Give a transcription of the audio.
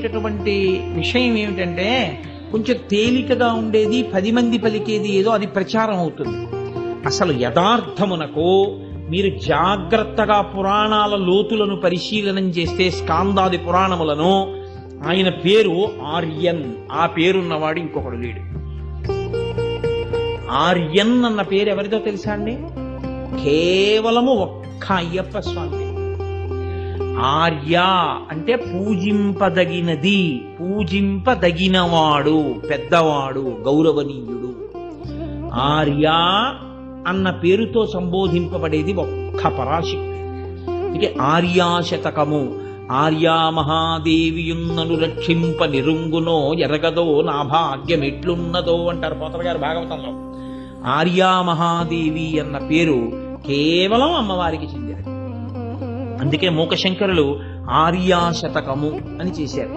చెప్పేటటువంటి విషయం ఏమిటంటే కొంచెం తేలికగా ఉండేది 10 మంది పలికేది ఏదో అది ప్రచారం అవుతుంది. అసలు యథార్థమునకు మీరు జాగ్రత్తగా పురాణాల లోతులను పరిశీలనం చేస్తే స్కాందాది పురాణములను ఆయన పేరు ఆర్యన్. ఆ పేరున్నవాడు ఇంకొకడు లేడు. ఆర్యన్ అన్న పేరు ఎవరిదో తెలుసా అండి? కేవలము ఒక్క అయ్యప్ప స్వామి. ఆర్య అంటే పూజింపదగినది, పూజింపదగినవాడు, పెద్దవాడు, గౌరవనీయుడు. ఆర్య అన్న పేరుతో సంబోధింపబడేది ఒక్క పరాశక్తి. అందుకే ఆర్యాశతకము. ఆర్యా మహాదేవియున్నను రక్షింప నిరుంగునో ఎరగదో నా భాగ్యం ఎట్లున్నదో అంటారు పోతన గారు భాగవతంలో. ఆర్యా మహాదేవి అన్న పేరు కేవలం అమ్మవారికి చెందినది. అందుకే మూకశంకరులు ఆర్యాశతకము అని చేశారు.